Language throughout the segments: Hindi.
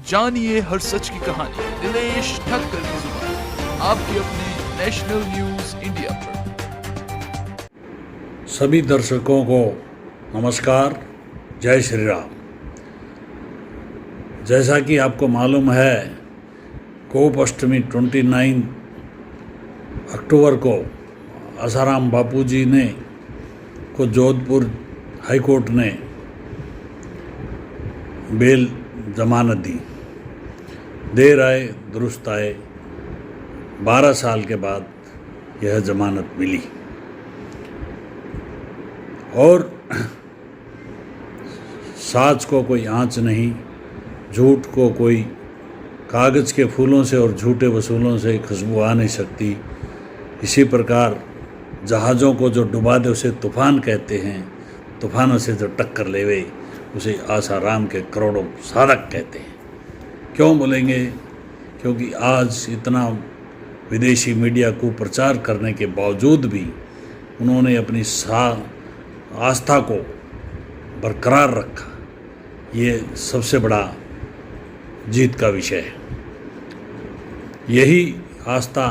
जानिए हर सच की कहानी दिनेश ठक्कर की जुबान, आपके अपने नेशनल न्यूज इंडिया पर। सभी दर्शकों को नमस्कार, जय श्री राम। जैसा कि आपको मालूम है, कोप अष्टमी 29 अक्टूबर को आसाराम बापूजी ने को जोधपुर हाई कोर्ट ने बेल जमानत दी। देर आए दुरुस्त आए, 12 साल के बाद यह जमानत मिली और साच को कोई आँच नहीं, झूठ को कोई कागज़ के फूलों से और झूठे वसूलों से खुशबू आ नहीं सकती। इसी प्रकार जहाज़ों को जो डुबा दे उसे तूफ़ान कहते हैं, तूफ़ानों से जो टक्कर लेवे उसे आसाराम के करोड़ों साधक कहते हैं। क्यों बोलेंगे? क्योंकि आज इतना विदेशी मीडिया को प्रचार करने के बावजूद भी उन्होंने अपनी आस्था को बरकरार रखा। ये सबसे बड़ा जीत का विषय है। यही आस्था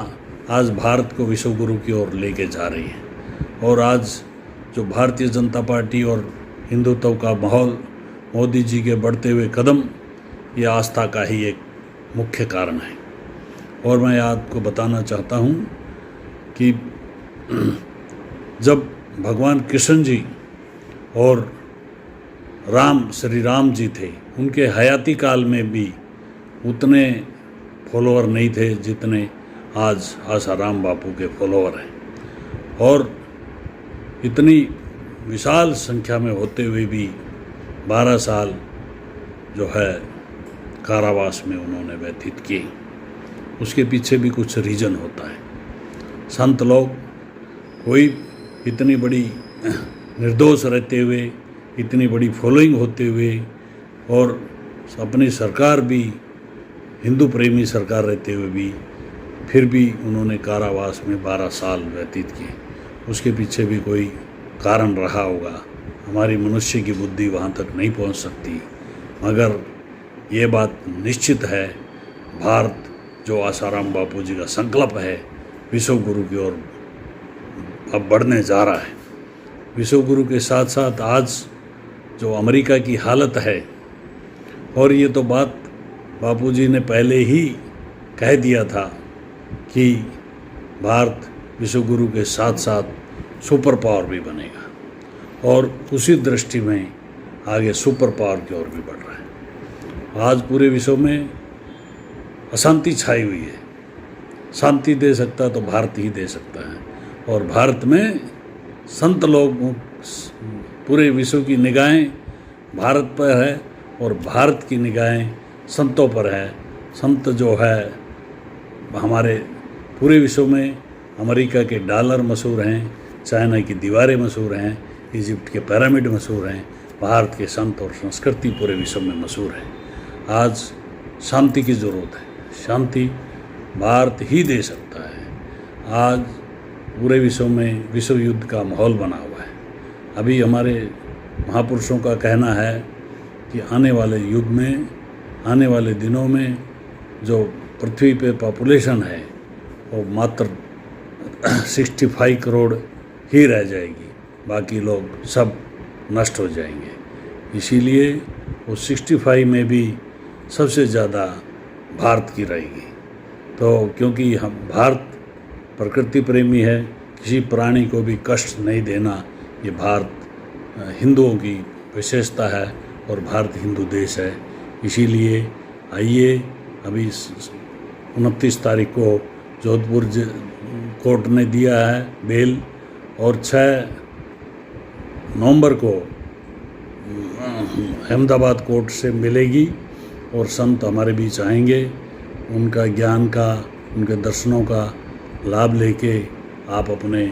आज भारत को विश्व गुरु की ओर लेके जा रही है और आज जो भारतीय जनता पार्टी और हिंदुत्व का माहौल, मोदी जी के बढ़ते हुए कदम, ये आस्था का ही एक मुख्य कारण है। और मैं आपको बताना चाहता हूँ कि जब भगवान कृष्ण जी और श्री राम जी थे, उनके हयाती काल में भी उतने फॉलोअर नहीं थे जितने आज आसाराम बापू के फॉलोअर हैं। और इतनी विशाल संख्या में होते हुए भी 12 साल जो है कारावास में उन्होंने व्यतीत किए। उसके पीछे भी कुछ रीज़न होता है। संत लोग कोई इतनी बड़ी निर्दोष रहते हुए, इतनी बड़ी फॉलोइंग होते हुए और अपनी सरकार भी हिंदू प्रेमी सरकार रहते हुए भी फिर भी उन्होंने कारावास में 12 साल व्यतीत किए। उसके पीछे भी कोई कारण रहा होगा। हमारी मनुष्य की बुद्धि वहाँ तक नहीं पहुँच सकती, मगर ये बात निश्चित है, भारत जो आसाराम बापू जी का संकल्प है विश्व गुरु की ओर अब बढ़ने जा रहा है। विश्व गुरु के साथ साथ आज जो अमेरिका की हालत है, और ये तो बात बापूजी ने पहले ही कह दिया था कि भारत विश्व गुरु के साथ साथ सुपर पावर भी बनेगा और उसी दृष्टि में आगे सुपर पावर की ओर भी बढ़ रहा है। आज पूरे विश्व में अशांति छाई हुई है। शांति दे सकता तो भारत ही दे सकता है और भारत में संत लोग, पूरे विश्व की निगाहें भारत पर है और भारत की निगाहें संतों पर है। संत जो है हमारे पूरे विश्व में, अमेरिका के डॉलर मशहूर हैं, चाइना की दीवारें मशहूर हैं, इजिप्ट के पिरामिड मशहूर हैं, भारत के संत और संस्कृति पूरे विश्व में मशहूर है। आज शांति की ज़रूरत है। शांति भारत ही दे सकता है। आज पूरे विश्व में विश्व युद्ध का माहौल बना हुआ है। अभी हमारे महापुरुषों का कहना है कि आने वाले युग में, आने वाले दिनों में जो पृथ्वी पे पॉपुलेशन है वो मात्र 65 करोड़ ही रह जाएगी, बाकी लोग सब नष्ट हो जाएंगे। इसीलिए वो 65 में भी सबसे ज़्यादा भारत की रहेगी। तो क्योंकि हम भारत प्रकृति प्रेमी है, किसी प्राणी को भी कष्ट नहीं देना, ये भारत हिंदुओं की विशेषता है और भारत हिंदू देश है। इसीलिए आइए, अभी 29 तारीख को जोधपुर कोर्ट ने दिया है बेल और 6 नवंबर को अहमदाबाद कोर्ट से मिलेगी और संत हमारे बीच आएंगे। उनका ज्ञान का, उनके दर्शनों का लाभ लेके आप अपने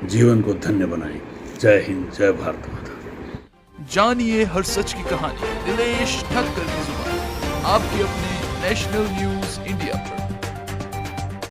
जीवन को धन्य बनाएं। जय हिंद, जय भारत माता। जानिए हर सच की कहानी दिनेश ठक्कर की जुबान, आपके अपने नेशनल न्यूज इंडिया पर।